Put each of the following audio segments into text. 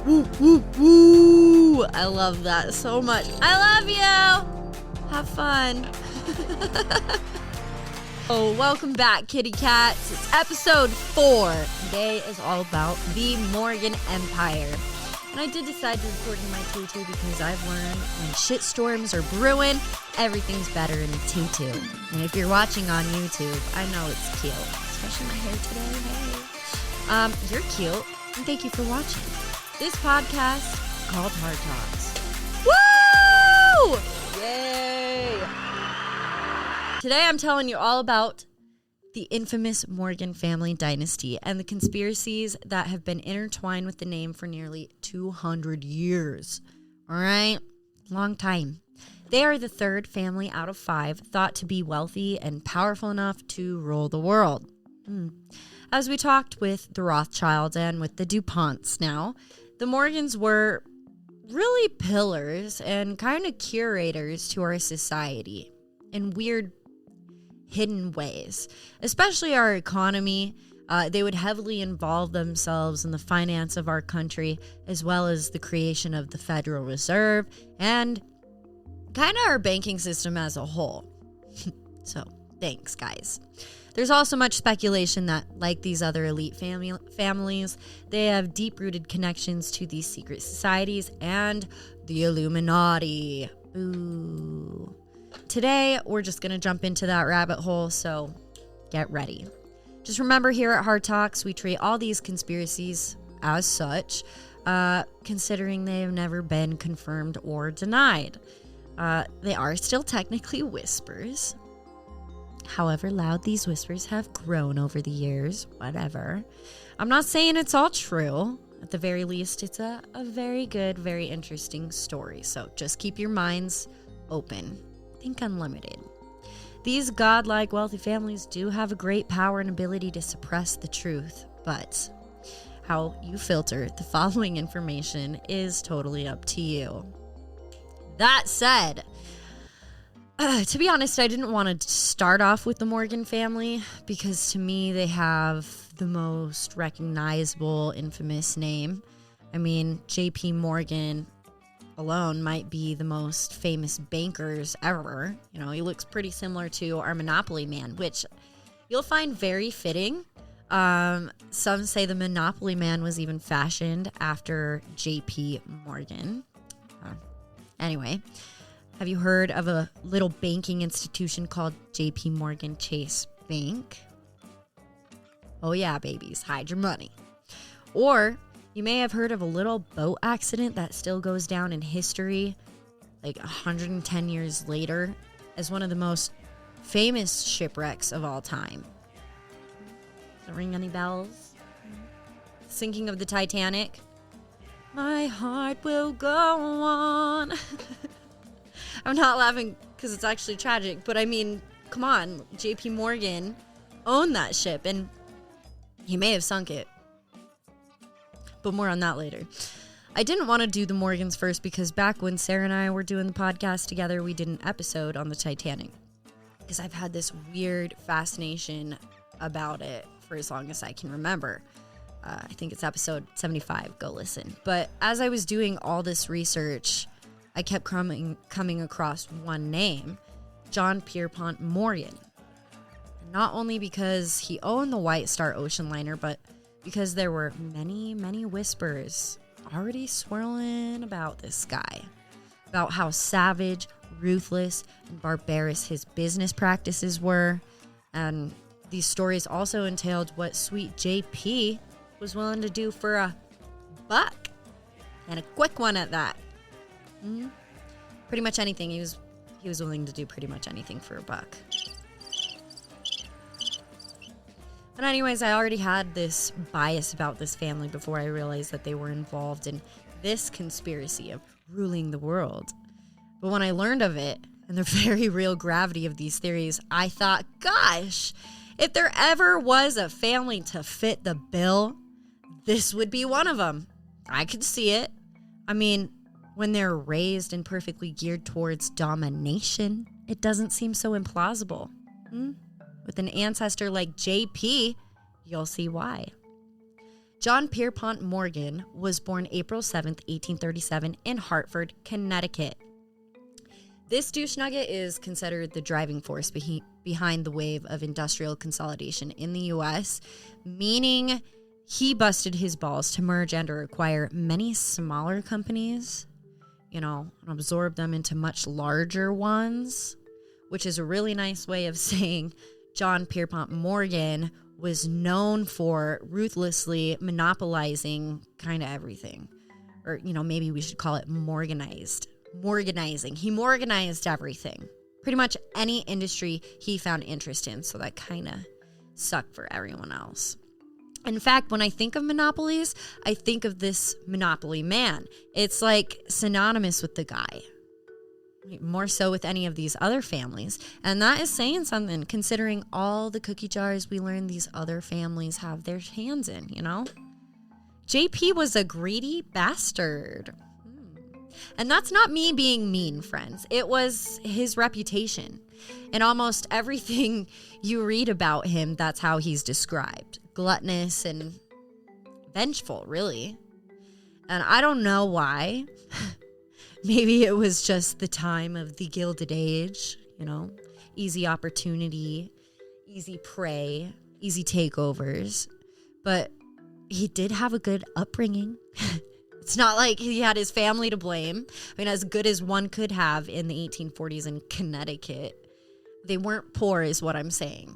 Woo, woo, woo. I love that so much. I love you. Have fun. Oh, welcome back, kitty cats. It's episode 4. Today is all about the Morgan Empire. And I did decide to record in my tutu because I've learned when shitstorms are brewing, everything's better in a tutu. And if you're watching on YouTube, I know it's cute. Especially my hair today. Hey. You're cute. And thank you for watching. This podcast is called Hard Talks. Woo! Yay! Today I'm telling you all about the infamous Morgan family dynasty and the conspiracies that have been intertwined with the name for nearly 200 years. All right? Long time. They are the third family out of 5 thought to be wealthy and powerful enough to rule the world. As we talked with the Rothschilds and with the DuPonts now, the Morgans were really pillars and kind of curators to our society in weird hidden ways, especially our economy. They would heavily involve themselves in the finance of our country, as well as the creation of the Federal Reserve and kind of our banking system as a whole. So, thanks, guys. There's also much speculation that, like these other elite families, they have deep-rooted connections to these secret societies and the Illuminati. Ooh. Today, we're just going to jump into that rabbit hole, so get ready. Just remember, here at Hard Talks, we treat all these conspiracies as such, considering they have never been confirmed or denied. They are still technically whispers. However loud these whispers have grown over the years, whatever. I'm not saying it's all true. At the very least, it's a very good, very interesting story, so just keep your minds open. Think unlimited. These godlike wealthy families do have a great power and ability to suppress the truth, but how you filter the following information is totally up to you. That said, to be honest, I didn't want to start off with the Morgan family because to me they have the most recognizable, infamous name. I mean, J.P. Morgan alone might be the most famous bankers ever. You know, he looks pretty similar to our Monopoly Man, which you'll find very fitting. Some say the Monopoly Man was even fashioned after J.P. Morgan. Anyway, have you heard of a little banking institution called J.P. Morgan Chase Bank? Oh yeah, babies, hide your money. Or you may have heard of a little boat accident that still goes down in history, like 110 years later, as one of the most famous shipwrecks of all time. Does it ring any bells? Sinking of the Titanic? My heart will go on. I'm not laughing because it's actually tragic, but I mean, come on, J.P. Morgan owned that ship, and he may have sunk it. But more on that later. I didn't want to do the Morgans first because back when Sarah and I were doing the podcast together, we did an episode on the Titanic. Because I've had this weird fascination about it for as long as I can remember. I think it's episode 75. Go listen. But as I was doing all this research, I kept coming across one name, John Pierpont Morgan. And not only because he owned the White Star Ocean liner, but because there were many, many whispers already swirling about this guy, about how savage, ruthless, and barbarous his business practices were. And these stories also entailed what sweet JP was willing to do for a buck, and a quick one at that. Pretty much anything. He was willing to do pretty much anything for a buck. But anyways, I already had this bias about this family before I realized that they were involved in this conspiracy of ruling the world. But when I learned of it and the very real gravity of these theories, I thought, gosh, if there ever was a family to fit the bill, this would be one of them. I could see it. I mean, when they're raised and perfectly geared towards domination, it doesn't seem so implausible. With an ancestor like JP, you'll see why. John Pierpont Morgan was born April 7th, 1837 in Hartford, Connecticut. This douche nugget is considered the driving force behind the wave of industrial consolidation in the U.S., meaning he busted his balls to merge and or acquire many smaller companies, and absorb them into much larger ones, which is a really nice way of saying John Pierpont Morgan was known for ruthlessly monopolizing kind of everything. Or, maybe we should call it Morganizing. He Morganized everything. Pretty much any industry he found interest in, so that kind of sucked for everyone else. In fact, when I think of monopolies, I think of this monopoly man. It's like synonymous with the guy. More so with any of these other families. And that is saying something, considering all the cookie jars we learned these other families have their hands in, JP was a greedy bastard. And that's not me being mean, friends. It was his reputation. In almost everything you read about him, that's how he's described. Gluttonous and vengeful, really. And I don't know why. Maybe it was just the time of the Gilded Age, easy opportunity, easy prey, easy takeovers. But he did have a good upbringing. It's not like he had his family to blame. I mean, as good as one could have in the 1840s in Connecticut. They weren't poor is what I'm saying.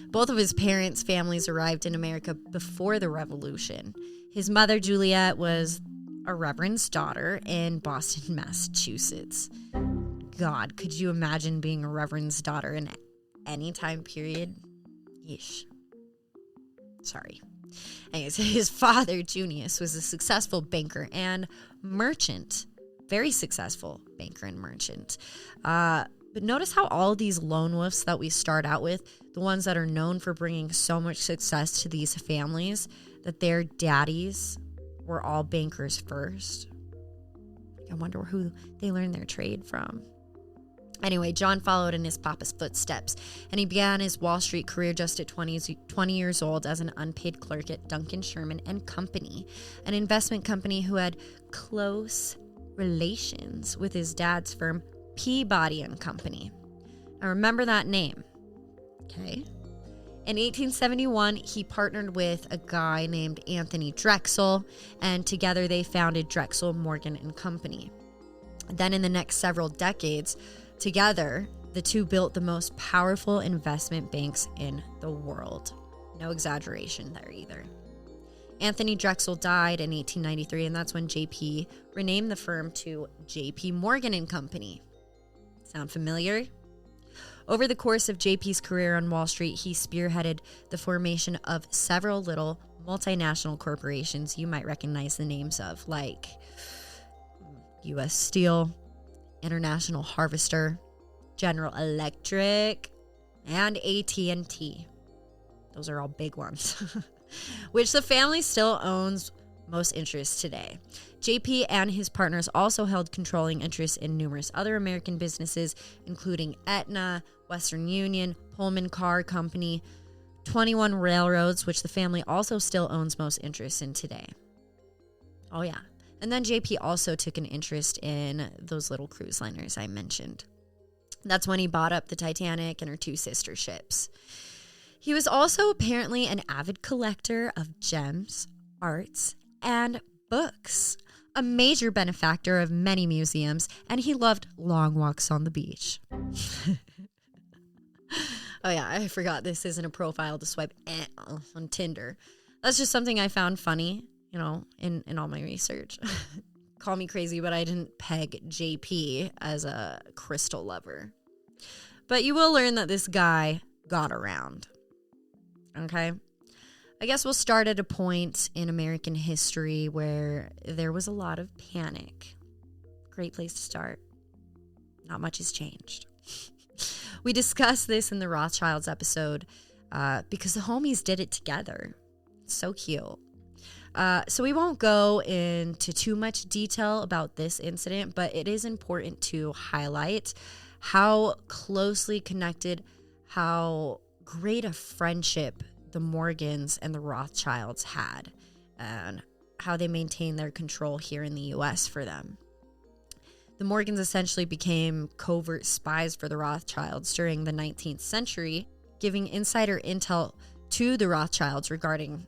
Both of his parents' families arrived in America before the Revolution. His mother, Juliet, was a reverend's daughter in Boston, Massachusetts. God, could you imagine being a reverend's daughter in any time period? Yeesh. Sorry. Anyways, his father, Junius, was a successful banker and merchant. Very successful banker and merchant. But notice how all these lone wolves that we start out with, the ones that are known for bringing so much success to these families, that their daddies were all bankers first. I wonder who they learned their trade from. Anyway, John followed in his papa's footsteps, and he began his Wall Street career just at 20 years old as an unpaid clerk at Duncan Sherman and Company, an investment company who had close relations with his dad's firm, Peabody and Company. Now remember that name, okay? In 1871, he partnered with a guy named Anthony Drexel, and together they founded Drexel, Morgan and Company. Then in the next several decades, together, the two built the most powerful investment banks in the world. No exaggeration there either. Anthony Drexel died in 1893, and that's when JP renamed the firm to JP Morgan and Company. Sound familiar? Over the course of JP's career on Wall Street, he spearheaded the formation of several little multinational corporations you might recognize the names of, like U.S. Steel, International Harvester, General Electric, and AT&T. Those are all big ones, which the family still owns most interests today. JP and his partners also held controlling interests in numerous other American businesses, including Aetna, Western Union, Pullman Car Company, 21 railroads, which the family also still owns most interests in today. Oh, yeah. And then JP also took an interest in those little cruise liners I mentioned. That's when he bought up the Titanic and her two sister ships. He was also apparently an avid collector of gems, arts, and books, a major benefactor of many museums, and he loved long walks on the beach. Oh yeah, I forgot this isn't a profile to swipe on Tinder. That's just something I found funny, in all my research. Call me crazy, but I didn't peg JP as a crystal lover. But you will learn that this guy got around. Okay? I guess we'll start at a point in American history where there was a lot of panic. Great place to start. Not much has changed. We discussed this in the Rothschilds episode because the homies did it together. So cute. So we won't go into too much detail about this incident, but it is important to highlight how closely connected, how great a friendship the Morgans and the Rothschilds had and how they maintained their control here in the U.S. for them. The Morgans essentially became covert spies for the Rothschilds during the 19th century, giving insider intel to the Rothschilds regarding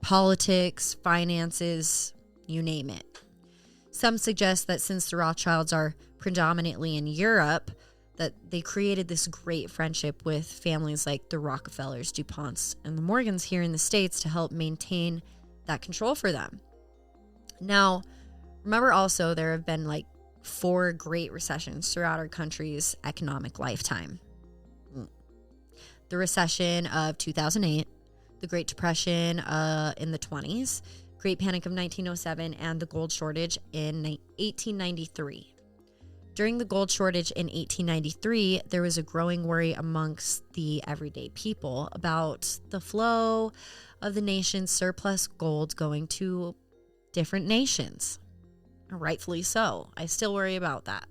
politics, finances, you name it. Some suggest that since the Rothschilds are predominantly in Europe, that they created this great friendship with families like the Rockefellers, DuPonts, and the Morgans here in the States to help maintain that control for them. Now, remember also there have been like 4 great recessions throughout our country's economic lifetime. The recession of 2008, the Great Depression in the 20s, Great Panic of 1907, and the gold shortage in 1893. During the gold shortage in 1893, there was a growing worry amongst the everyday people about the flow of the nation's surplus gold going to different nations. Rightfully so. I still worry about that.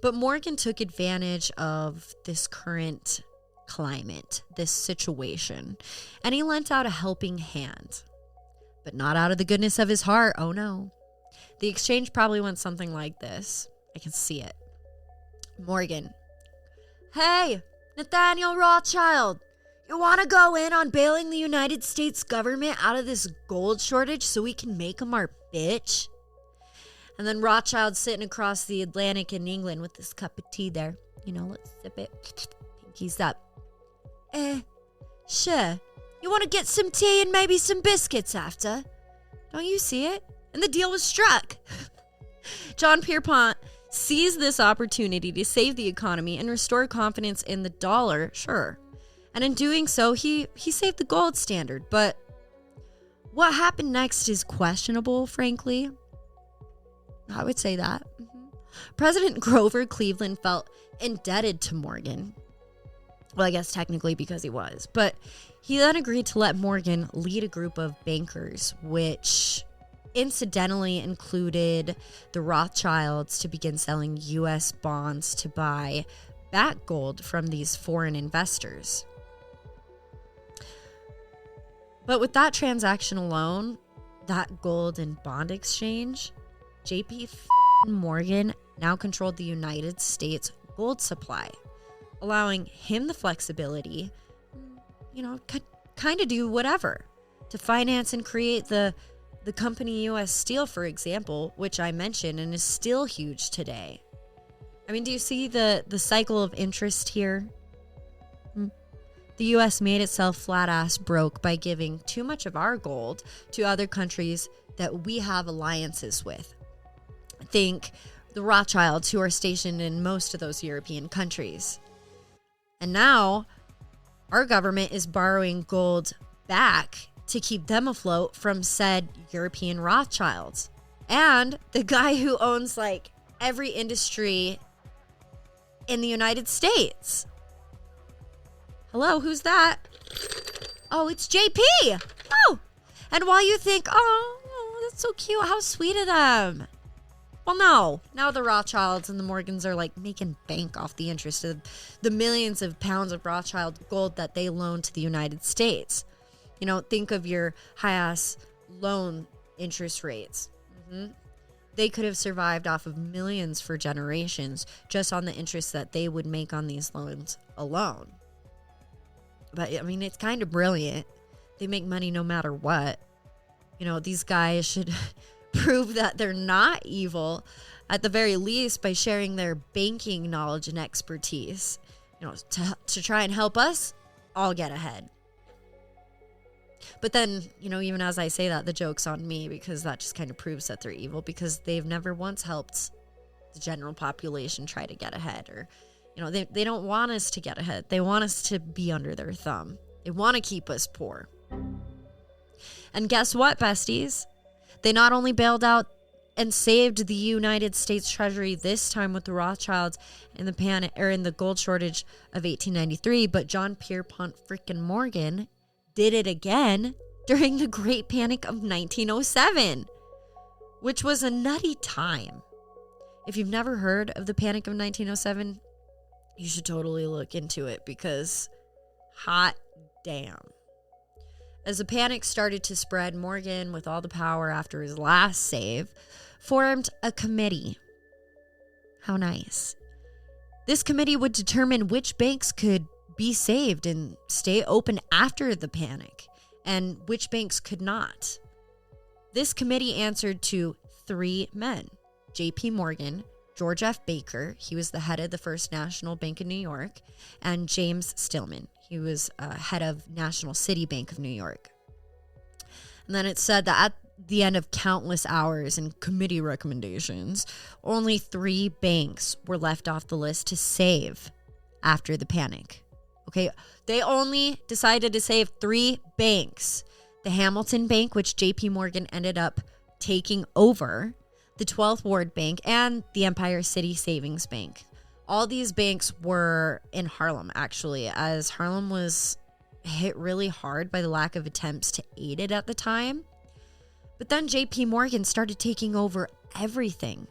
But Morgan took advantage of this current climate, this situation, and he lent out a helping hand. But not out of the goodness of his heart. Oh no. The exchange probably went something like this. I can see it. Morgan. Hey, Nathaniel Rothschild. You want to go in on bailing the United States government out of this gold shortage so we can make them our bitch? And then Rothschild sitting across the Atlantic in England with this cup of tea there. You know, let's sip it. Pinkies up. Sure. You want to get some tea and maybe some biscuits after? Don't you see it? And the deal was struck. John Pierpont seized this opportunity to save the economy and restore confidence in the dollar, sure. And in doing so, he saved the gold standard. But what happened next is questionable, frankly. I would say that. President Grover Cleveland felt indebted to Morgan. Well, I guess technically because he was. But he then agreed to let Morgan lead a group of bankers, which incidentally included the Rothschilds, to begin selling U.S. bonds to buy back gold from these foreign investors. But with that transaction alone, that gold and bond exchange, J.P. Morgan now controlled the United States gold supply, allowing him the flexibility, kind of do whatever to finance and create the company U.S. Steel, for example, which I mentioned and is still huge today. I mean, do you see the cycle of interest here? The U.S. made itself flat-ass broke by giving too much of our gold to other countries that we have alliances with. Think the Rothschilds, who are stationed in most of those European countries. And now our government is borrowing gold back to keep them afloat from said European Rothschilds. And the guy who owns like every industry in the United States. Hello, who's that? Oh, it's JP. Oh, and while you think, oh, that's so cute, how sweet of them. Well, no. Now the Rothschilds and the Morgans are like making bank off the interest of the millions of pounds of Rothschild gold that they loan to the United States. You know, think of your high-ass loan interest rates. They could have survived off of millions for generations just on the interest that they would make on these loans alone. But, I mean, it's kind of brilliant. They make money no matter what. You know, these guys should prove that they're not evil, at the very least, by sharing their banking knowledge and expertise, you know, to try and help us all get ahead. But then, you know, even as I say that, the joke's on me, because that just kind of proves that they're evil, because they've never once helped the general population try to get ahead. Or, you know, they don't want us to get ahead. They want us to be under their thumb. They want to keep us poor. And guess what, besties? They not only bailed out and saved the United States Treasury this time with the Rothschilds in the gold shortage of 1893, but John Pierpont frickin' Morgan did it again during the Great Panic of 1907, which was a nutty time. If you've never heard of the Panic of 1907, you should totally look into it, because hot damn. As the panic started to spread, Morgan, with all the power after his last save, formed a committee. How nice. This committee would determine which banks could be saved and stay open after the panic, and which banks could not. This committee answered to 3 men: J.P. Morgan, George F. Baker, he was the head of the First National Bank of New York, and James Stillman, he was head of National City Bank of New York. And then it said that at the end of countless hours and committee recommendations, only 3 banks were left off the list to save after the panic. Okay, they only decided to save 3 banks. The Hamilton Bank, which J.P. Morgan ended up taking over, the 12th Ward Bank, and the Empire City Savings Bank. All these banks were in Harlem, actually, as Harlem was hit really hard by the lack of attempts to aid it at the time. But then J.P. Morgan started taking over everything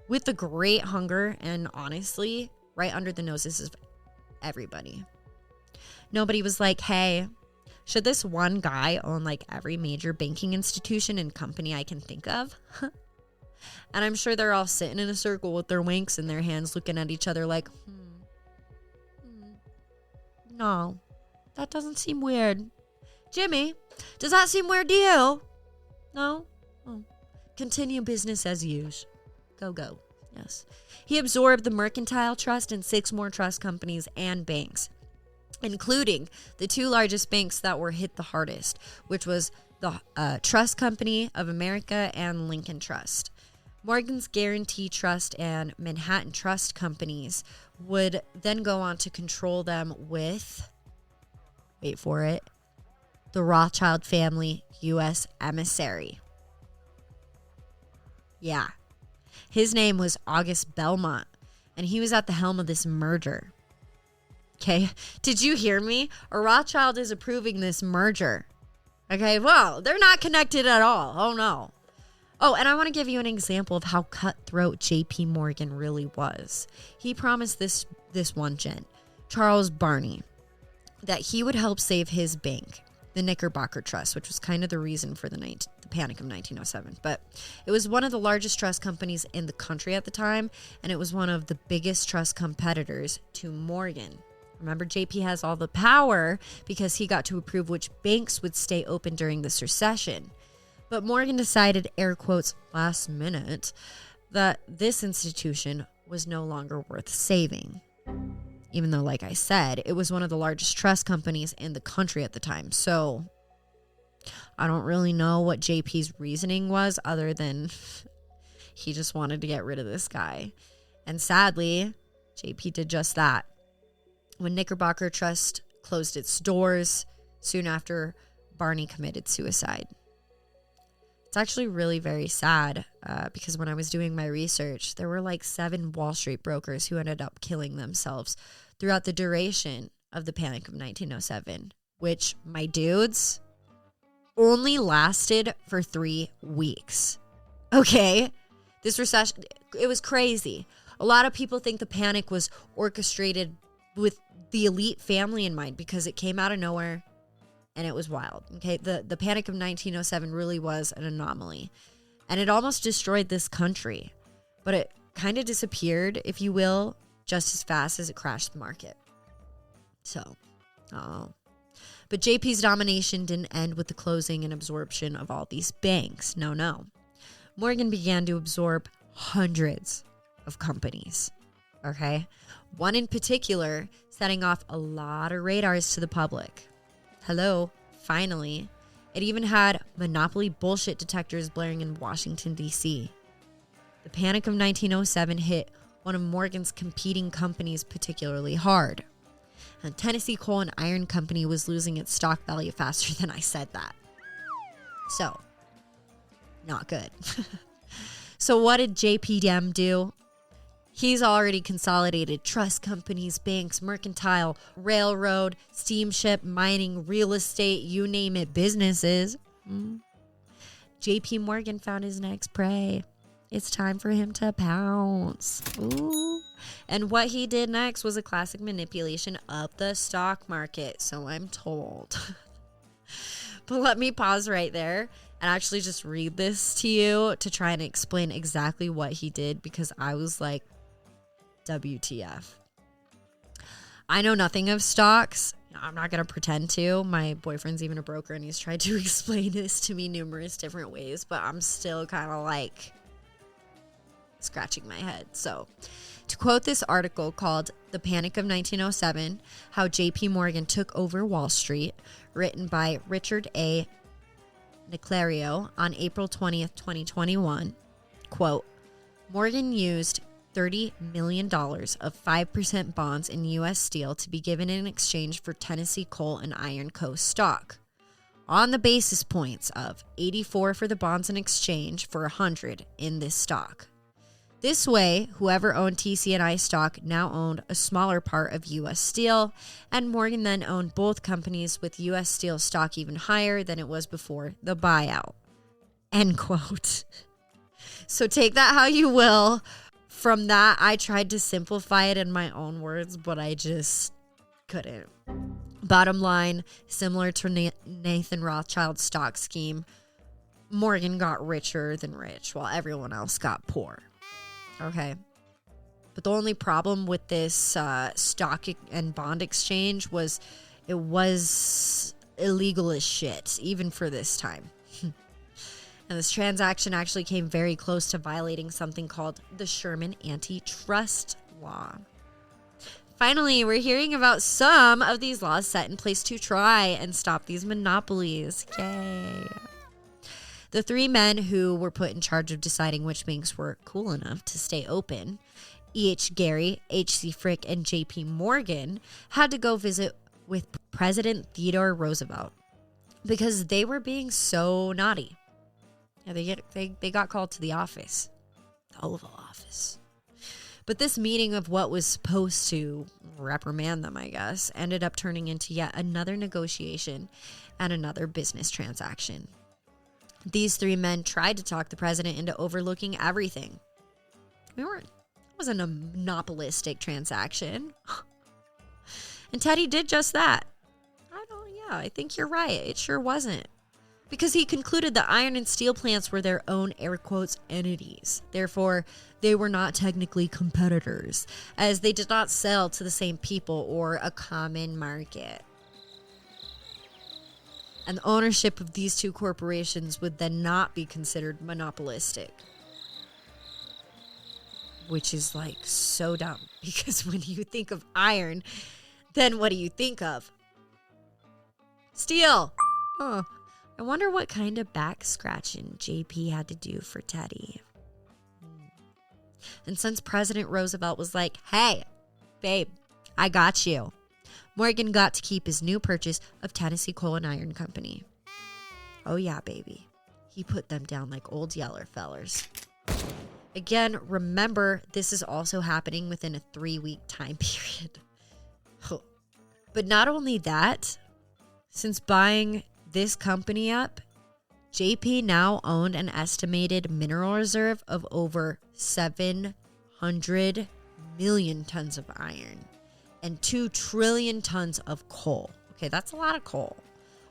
with the great hunger and, honestly, right under the noses of everybody. Nobody was like, hey, should this one guy own like every major banking institution and company I can think of? And I'm sure they're all sitting in a circle with their winks in their hands looking at each other like, no, that doesn't seem weird. Jimmy, does that seem weird to you? No? Oh. Continue business as usual. Go. Yes. He absorbed the Mercantile Trust and 6 more trust companies and banks, including the 2 largest banks that were hit the hardest, which was the Trust Company of America and Lincoln Trust. Morgan's Guarantee Trust and Manhattan Trust companies would then go on to control them with, wait for it, the Rothschild family U.S. emissary. Yeah. His name was August Belmont, and he was at the helm of this merger. Okay, did you hear me? A Rothschild is approving this merger. Okay, well, they're not connected at all. Oh, no. Oh, and I want to give you an example of how cutthroat J.P. Morgan really was. He promised this one gent, Charles Barney, that he would help save his bank, the Knickerbocker Trust, which was kind of the reason for the panic of 1907. But it was one of the largest trust companies in the country at the time, and it was one of the biggest trust competitors to Morgan. Remember, JP has all the power because he got to approve which banks would stay open during this recession. But Morgan decided, air quotes, last minute, that this institution was no longer worth saving. Even though, like I said, it was one of the largest trust companies in the country at the time. So I don't really know what JP's reasoning was other than he just wanted to get rid of this guy. And sadly, JP did just that. When Knickerbocker Trust closed its doors, soon after, Barney committed suicide. It's actually really very sad because when I was doing my research, there were like 7 Wall Street brokers who ended up killing themselves throughout the duration of the panic of 1907, which, my dudes, only lasted for 3 weeks. Okay? This recession, it was crazy. A lot of people think the panic was orchestrated with the elite family in mind because it came out of nowhere. And it was wild, okay? The panic of 1907 really was an anomaly. And it almost destroyed this country. But it kind of disappeared, if you will, just as fast as it crashed the market. So, But JP's domination didn't end with the closing and absorption of all these banks. No. Morgan began to absorb hundreds of companies, okay? One in particular setting off a lot of radars to the public. Hello, finally. It even had monopoly bullshit detectors blaring in Washington, D.C. The panic of 1907 hit one of Morgan's competing companies particularly hard. And Tennessee Coal and Iron Company was losing its stock value faster than I said that. So, not good. So what did JPM do? He's already consolidated trust companies, banks, mercantile, railroad, steamship, mining, real estate, you name it, businesses. JP Morgan found his next prey. It's time for him to pounce. Ooh. And what he did next was a classic manipulation of the stock market, so I'm told. But let me pause right there and actually just read this to you to try and explain exactly what he did, because I was like, WTF. I know nothing of stocks. I'm not going to pretend to. My boyfriend's even a broker, and he's tried to explain this to me numerous different ways, but I'm still kind of like scratching my head. So, to quote this article called The Panic of 1907, How J.P. Morgan Took Over Wall Street, written by Richard A. Niclario on April 20th, 2021, quote, Morgan used $30 million of 5% bonds in U.S. Steel to be given in exchange for Tennessee Coal and Iron Co. stock, on the basis points of 84 for the bonds in exchange for 100 in this stock. This way, whoever owned TC&I stock now owned a smaller part of U.S. Steel, and Morgan then owned both companies with U.S. Steel stock even higher than it was before the buyout. End quote. So take that how you will. From that, I tried to simplify it in my own words, but I just couldn't. Bottom line, similar to Nathan Rothschild's stock scheme, Morgan got richer than rich while everyone else got poor. Okay. But the only problem with this stock and bond exchange was it was illegal as shit, even for this time. And this transaction actually came very close to violating something called the Sherman Antitrust Law. Finally, we're hearing about some of these laws set in place to try and stop these monopolies. Yay. The three men who were put in charge of deciding which banks were cool enough to stay open, E.H. Gary, H.C. Frick, and J.P. Morgan, had to go visit with President Theodore Roosevelt because they were being so naughty. Yeah, they got called to the office, the Oval Office. But this meeting of what was supposed to reprimand them, I guess, ended up turning into yet another negotiation and another business transaction. These three men tried to talk the president into overlooking everything. It wasn't a monopolistic transaction. And Teddy did just that. I think you're right. It sure wasn't. Because he concluded that iron and steel plants were their own, air quotes, entities. Therefore, they were not technically competitors, as they did not sell to the same people or a common market. And the ownership of these two corporations would then not be considered monopolistic. Which is like so dumb, because when you think of iron, then what do you think of? Steel. Huh. I wonder what kind of back scratching JP had to do for Teddy. And since President Roosevelt was like, hey, babe, I got you, Morgan got to keep his new purchase of Tennessee Coal and Iron Company. Oh yeah, baby. He put them down like old yeller fellers. Again, remember, this is also happening within a 3-week time period. But not only that, since buying this company up, JP now owned an estimated mineral reserve of over 700 million tons of iron and 2 trillion tons of coal. Okay, that's a lot of coal.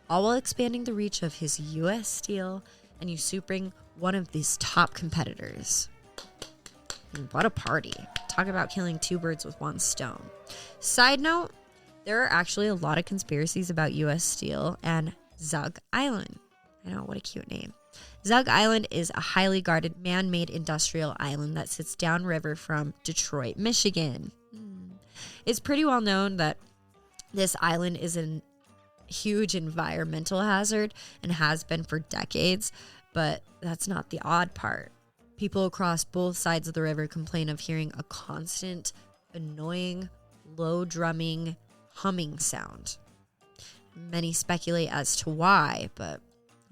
All while expanding the reach of his U.S. Steel and usurping one of these top competitors. What a party. Talk about killing 2 birds with 1 stone. Side note, there are actually a lot of conspiracies about U.S. Steel and Zug Island. I know, what a cute name. Zug Island is a highly guarded man-made industrial island that sits downriver from Detroit, Michigan. It's pretty well known that this island is a huge environmental hazard and has been for decades, but that's not the odd part. People across both sides of the river complain of hearing a constant, annoying, low drumming, humming sound. Many speculate as to why, but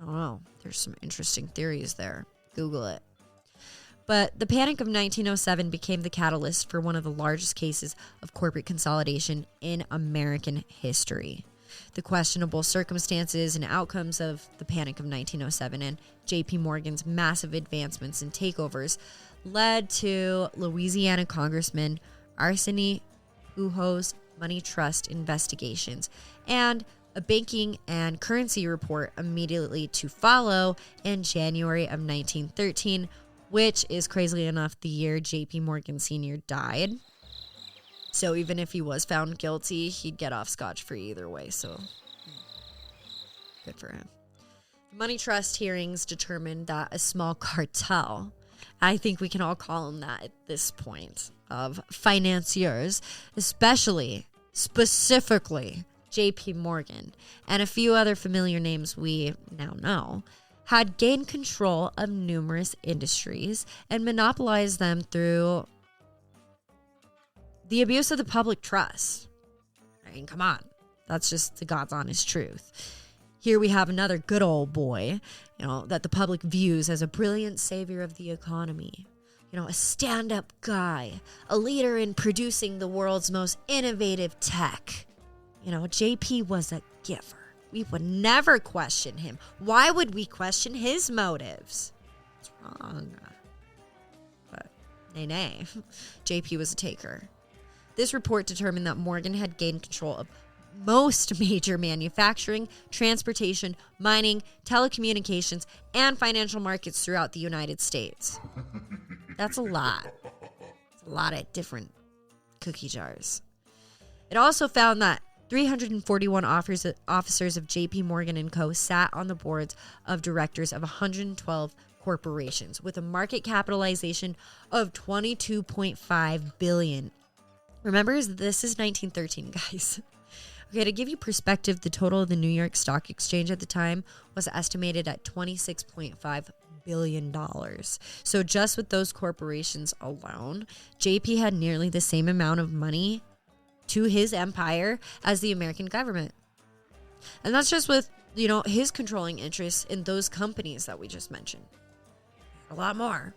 I don't know. There's some interesting theories there. Google it. But the Panic of 1907 became the catalyst for one of the largest cases of corporate consolidation in American history. The questionable circumstances and outcomes of the Panic of 1907 and J.P. Morgan's massive advancements and takeovers led to Louisiana Congressman Arseny Pujo's money trust investigations, and a banking and currency report immediately to follow in January of 1913, which is crazily enough the year JP Morgan Sr. died. So even if he was found guilty, he'd get off scotch-free either way, so good for him. Money trust hearings determined that a small cartel, I think we can all call them that at this point, of financiers, specifically JP Morgan, and a few other familiar names we now know, had gained control of numerous industries and monopolized them through the abuse of the public trust. I mean, come on. That's just the God's honest truth. Here we have another good old boy, that the public views as a brilliant savior of the economy. A stand-up guy, a leader in producing the world's most innovative tech. JP was a giver. We would never question him. Why would we question his motives? It's wrong. But nay. JP was a taker. This report determined that Morgan had gained control of most major manufacturing, transportation, mining, telecommunications, and financial markets throughout the United States. That's a lot. It's a lot of different cookie jars. It also found that 341 officers of JP Morgan & Co. sat on the boards of directors of 112 corporations with a market capitalization of $22.5 billion. Remember, this is 1913, guys. Okay, to give you perspective, the total of the New York Stock Exchange at the time was estimated at $26.5 billion. So just with those corporations alone, JP had nearly the same amount of money to his empire as the American government. And that's just with, his controlling interests in those companies that we just mentioned. A lot more.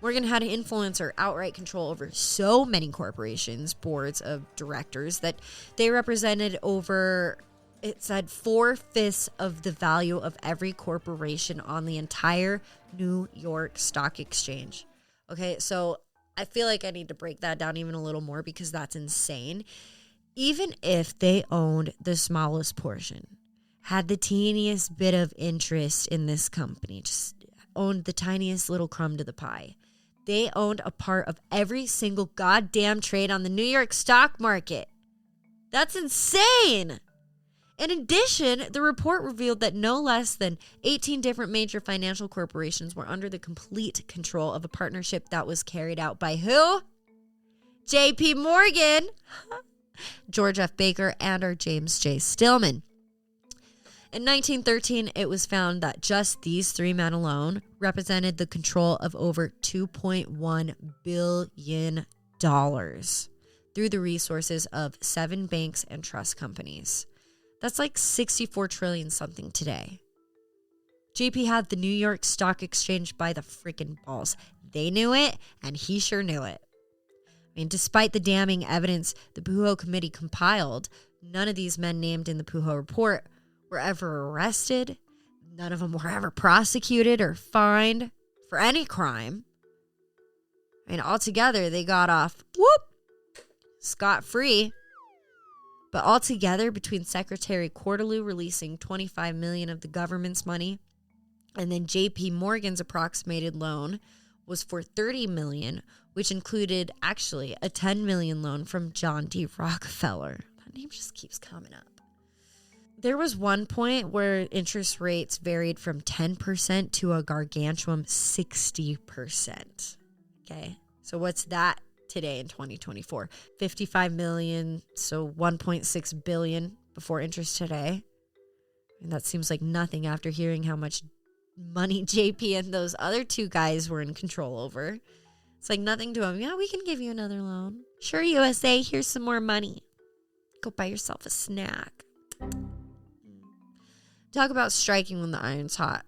Morgan had influence or outright control over so many corporations, boards of directors, that they represented over, it said, 4/5 of the value of every corporation on the entire New York Stock Exchange. Okay, so I feel like I need to break that down even a little more because that's insane. Even if they owned the smallest portion, had the teeniest bit of interest in this company, just owned the tiniest little crumb to the pie, they owned a part of every single goddamn trade on the New York stock market. That's insane. In addition, the report revealed that no less than 18 different major financial corporations were under the complete control of a partnership that was carried out by who? JP Morgan, George F. Baker, and our James J. Stillman. In 1913, it was found that just these three men alone represented the control of over $2.1 billion through the resources of 7 banks and trust companies. That's like 64 trillion something today. JP had the New York Stock Exchange by the freaking balls. They knew it, and he sure knew it. I mean, despite the damning evidence the Pujo Committee compiled, none of these men named in the Pujo report were ever arrested. None of them were ever prosecuted or fined for any crime. I mean, altogether, they got off, scot-free. But altogether, between Secretary Cortelyou releasing $25 million of the government's money, and then JP Morgan's approximated loan was for $30 million, which included actually a $10 million loan from John D. Rockefeller. That name just keeps coming up. There was one point where interest rates varied from 10% to a gargantuan 60%. Okay, so what's that today in 2024? 55 million, so 1.6 billion before interest today. And that seems like nothing after hearing how much money JP and those other two guys were in control over. It's like nothing to them. Yeah, we can give you another loan. Sure, USA, here's some more money. Go buy yourself a snack. Talk about striking when the iron's hot,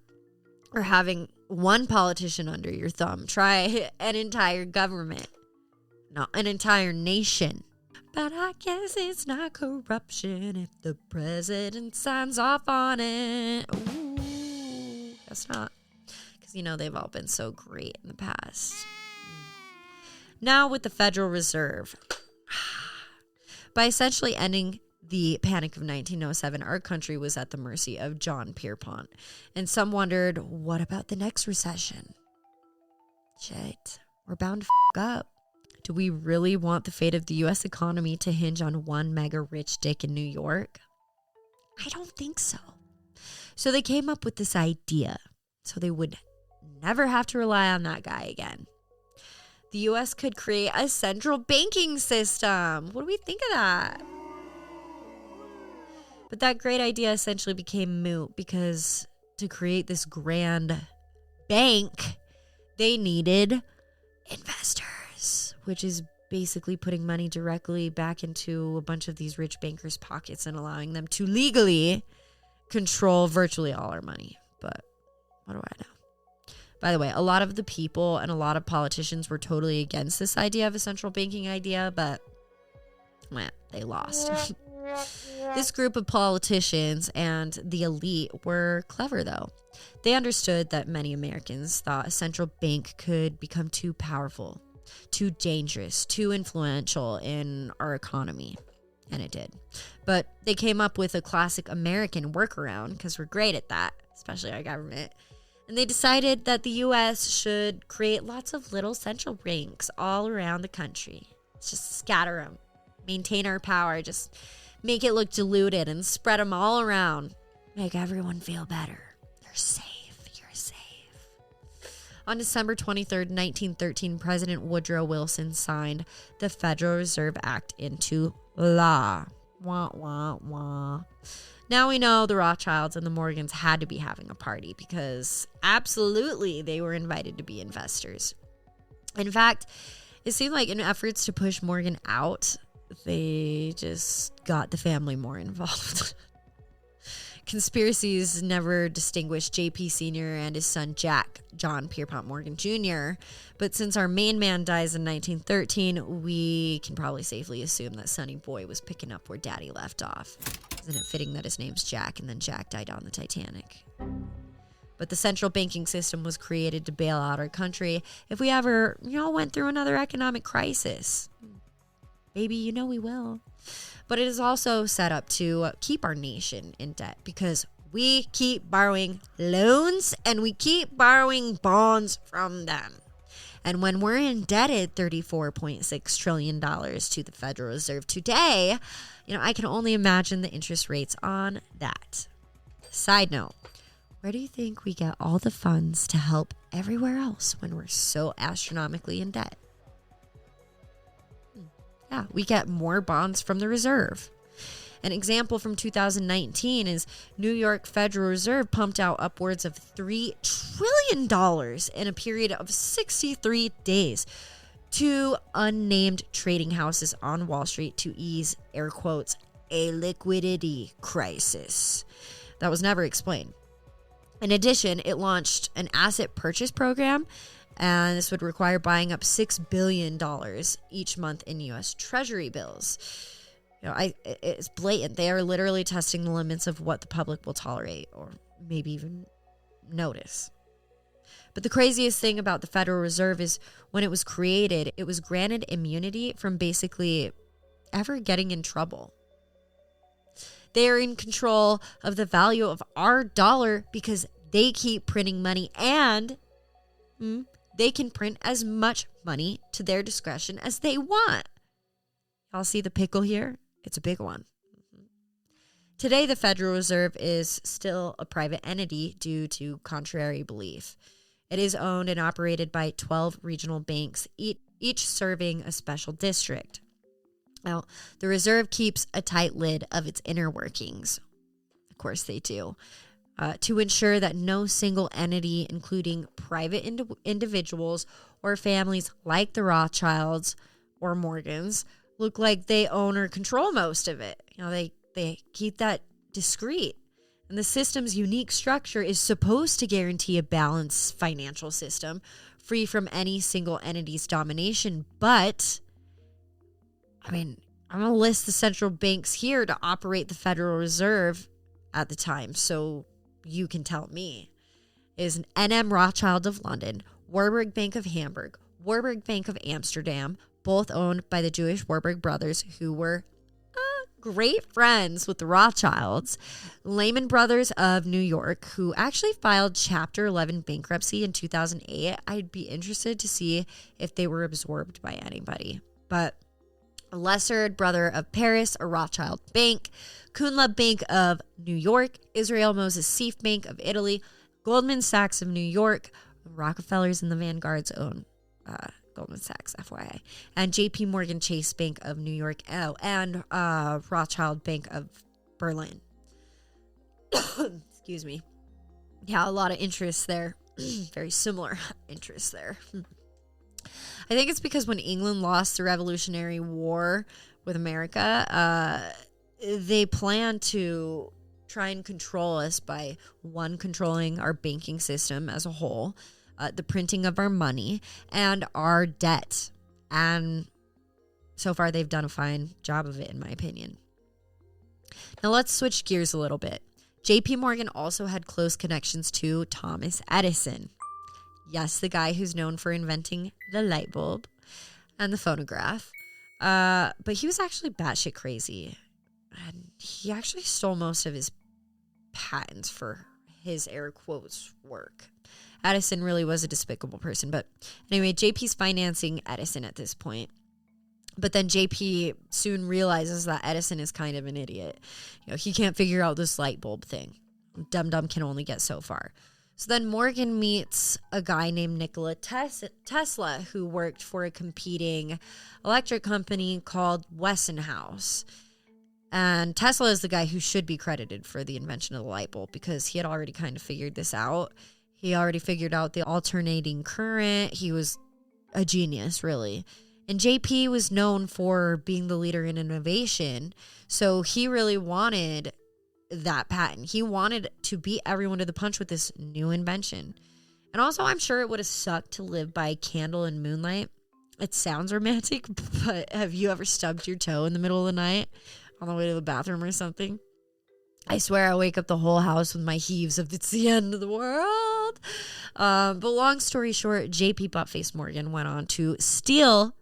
or having one politician under your thumb. Try an entire government, not an entire nation. But I guess it's not corruption if the president signs off on it. Ooh, that's not, because they've all been so great in the past. Now with the Federal Reserve, By essentially ending the Panic of 1907, our country was at the mercy of John Pierpont. And some wondered, what about the next recession? Shit, we're bound to up. Do we really want the fate of the U.S. economy to hinge on one mega rich dick in New York? I don't think so. So they came up with this idea so they would never have to rely on that guy again. The U.S. could create a central banking system. What do we think of that? But that great idea essentially became moot because to create this grand bank, they needed investors, which is basically putting money directly back into a bunch of these rich bankers' pockets and allowing them to legally control virtually all our money. But what do I know? By the way, a lot of the people and a lot of politicians were totally against this idea of a central banking idea, but they lost. This group of politicians and the elite were clever, though. They understood that many Americans thought a central bank could become too powerful, too dangerous, too influential in our economy. And it did. But they came up with a classic American workaround, because we're great at that, especially our government. And they decided that the U.S. should create lots of little central banks all around the country. Just scatter them, maintain our power, just make it look diluted and spread them all around. Make everyone feel better. They're safe. You're safe. On December 23rd, 1913, President Woodrow Wilson signed the Federal Reserve Act into law. Wah, wah, wah. Now we know the Rothschilds and the Morgans had to be having a party because absolutely they were invited to be investors. In fact, it seemed like in efforts to push Morgan out, they just got the family more involved. Conspiracies never distinguished JP Sr. and his son Jack, John Pierpont Morgan Jr., but since our main man dies in 1913, we can probably safely assume that Sonny Boy was picking up where Daddy left off. Isn't it fitting that his name's Jack and then Jack died on the Titanic? But the central banking system was created to bail out our country if we ever, went through another economic crisis. Maybe, we will. But it is also set up to keep our nation in debt because we keep borrowing loans and we keep borrowing bonds from them. And when we're indebted $34.6 trillion to the Federal Reserve today, I can only imagine the interest rates on that. Side note, where do you think we get all the funds to help everywhere else when we're so astronomically in debt? Yeah, we get more bonds from the Reserve. An example from 2019 is New York Federal Reserve pumped out upwards of $3 trillion in a period of 63 days to unnamed trading houses on Wall Street to ease, air quotes, a liquidity crisis. That was never explained. In addition, it launched an asset purchase program, and this would require buying up $6 billion each month in U.S. Treasury bills. It's blatant. They are literally testing the limits of what the public will tolerate or maybe even notice. But the craziest thing about the Federal Reserve is when it was created, it was granted immunity from basically ever getting in trouble. They are in control of the value of our dollar because they keep printing money and they can print as much money to their discretion as they want. Y'all see the pickle here? It's a big one. Today, the Federal Reserve is still a private entity due to contrary belief. It is owned and operated by 12 regional banks, each serving a special district. Now, the Reserve keeps a tight lid of its inner workings. Of course they do. To ensure that no single entity, including private individuals or families like the Rothschilds or Morgans, look like they own or control most of it. They keep that discreet. And the system's unique structure is supposed to guarantee a balanced financial system free from any single entity's domination. But, I'm going to list the central banks here to operate the Federal Reserve at the time, so you can tell me. It is an N.M. Rothschild of London, Warburg Bank of Hamburg, Warburg Bank of Amsterdam, both owned by the Jewish Warburg brothers who were great friends with the Rothschilds, Lehman Brothers of New York, who actually filed Chapter 11 bankruptcy in 2008. I'd be interested to see if they were absorbed by anybody. But a lesser brother of Paris, a Rothschild bank, Kunla Bank of New York, Israel Moses Seif Bank of Italy, Goldman Sachs of New York, Rockefellers and the Vanguards own Goldman Sachs, FYI, and JP Morgan Chase Bank of New York, and Rothschild Bank of Berlin. Excuse me. Yeah, a lot of interests there. Very similar interests there. I think it's because when England lost the Revolutionary War with America, they planned to try and control us by, one, controlling our banking system as a whole, the printing of our money, and our debt. And so far, they've done a fine job of it, in my opinion. Now, let's switch gears a little bit. JP Morgan also had close connections to Thomas Edison. Yes, the guy who's known for inventing the light bulb and the phonograph. But he was actually batshit crazy. And he actually stole most of his patents for his air quotes work. Edison really was a despicable person. But anyway, JP's financing Edison at this point. But then JP soon realizes that Edison is kind of an idiot. You know, he can't figure out this light bulb thing. Dum-dum can only get so far. So then Morgan meets a guy named Nikola Tesla, who worked for a competing electric company called Westinghouse. And Tesla is the guy who should be credited for the invention of the light bulb because he had already kind of figured this out. He already figured out the alternating current. He was a genius, really. And JP was known for being the leader in innovation. So he really wanted that patent. He wanted to beat everyone to the punch with this new invention. And also, I'm sure it would have sucked to live by candle and moonlight. It sounds romantic, but have you ever stubbed your toe in the middle of the night on the way to the bathroom or something? I swear I wake up the whole house with my heaves of it's the end of the world. But long story short, JP Buttface Morgan went on to steal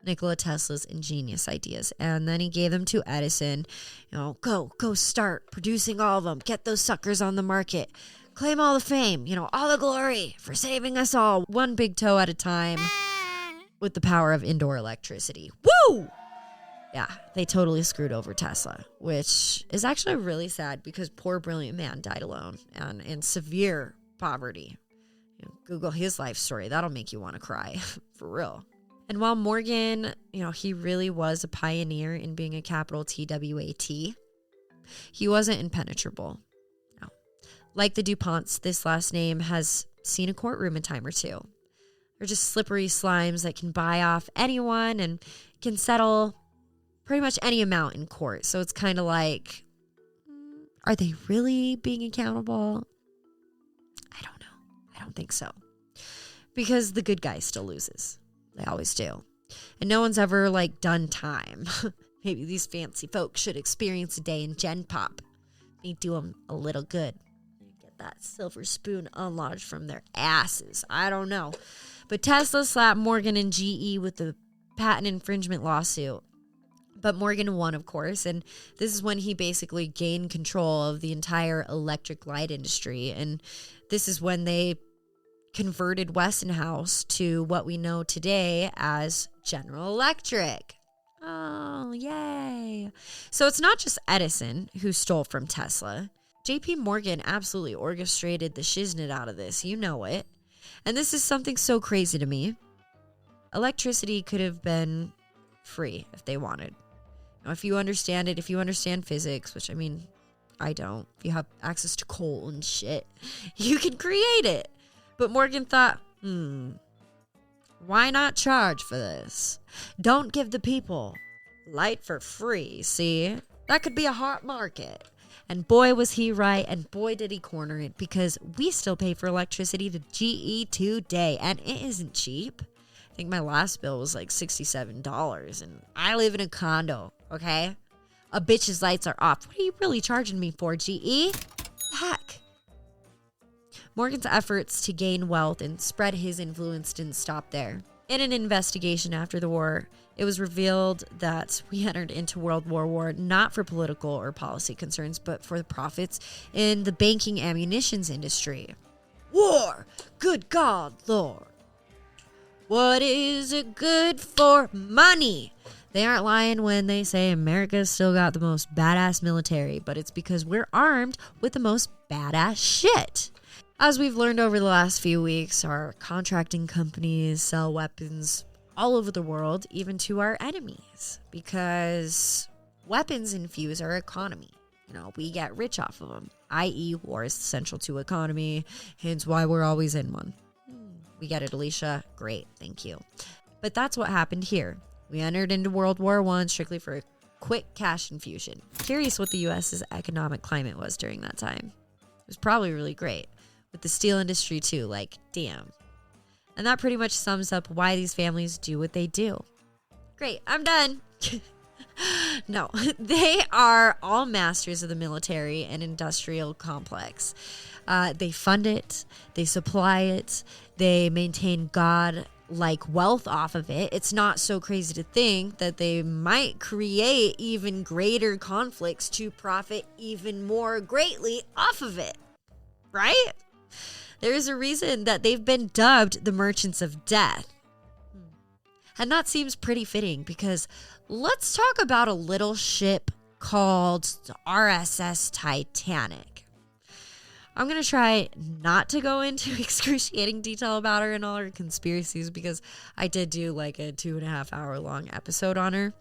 Nikola Tesla's ingenious ideas. And then he gave them to Edison. You know, go start producing all of them. Get those suckers on the market. Claim all the fame, all the glory for saving us all. One big toe at a time with the power of indoor electricity. Woo! Yeah, they totally screwed over Tesla, which is actually really sad because poor brilliant man died alone and in severe poverty. Google his life story. That'll make you want to cry, for real. And while Morgan, he really was a pioneer in being a capital TWAT, he wasn't impenetrable. No. Like the DuPonts, this last name has seen a courtroom a time or two. They're just slippery slimes that can buy off anyone and can settle pretty much any amount in court. So it's kind of like, are they really being accountable? I don't know. I don't think so. Because the good guy still loses. They always do. And no one's ever, done time. Maybe these fancy folks should experience a day in Gen Pop. May do them a little good. Get that silver spoon unlodged from their asses. I don't know. But Tesla slapped Morgan and GE with the patent infringement lawsuit. But Morgan won, of course, and this is when he basically gained control of the entire electric light industry. And this is when they converted Westinghouse to what we know today as General Electric. Oh, yay. So it's not just Edison who stole from Tesla. JP Morgan absolutely orchestrated the shiznit out of this. You know it. And this is something so crazy to me. Electricity could have been free if they wanted. If you understand it, if you understand physics, which I don't. If you have access to coal and shit, you can create it. But Morgan thought, why not charge for this? Don't give the people light for free, see? That could be a hot market. And boy, was he right, and boy, did he corner it, because we still pay for electricity to GE today, and it isn't cheap. I think my last bill was $67, and I live in a condo, okay? A bitch's lights are off. What are you really charging me for, GE? Heck. Morgan's efforts to gain wealth and spread his influence didn't stop there. In an investigation after the war, it was revealed that we entered into World War I not for political or policy concerns, but for the profits in the banking ammunitions industry. War! Good God, Lord. What is it good for? Money! They aren't lying when they say America's still got the most badass military, but it's because we're armed with the most badass shit. As we've learned over the last few weeks, our contracting companies sell weapons all over the world, even to our enemies, because weapons infuse our economy. You know, we get rich off of them, i.e. war is central to economy, hence why we're always in one. We get it, Alicia. Great, thank you. But that's what happened here. We entered into World War I strictly for a quick cash infusion. Curious what the U.S.'s economic climate was during that time. It was probably really great. With the steel industry too, like, damn. And that pretty much sums up why these families do what they do. Great, I'm done. No, they are all masters of the military and industrial complex. They fund it, they supply it, they maintain God-like wealth off of it. It's not so crazy to think that they might create even greater conflicts to profit even more greatly off of it, right? There's a reason that they've been dubbed the merchants of death. And that seems pretty fitting because let's talk about a little ship called the RSS Titanic. I'm going to try not to go into excruciating detail about her and all her conspiracies because I did do like a 2.5 hour long episode on her.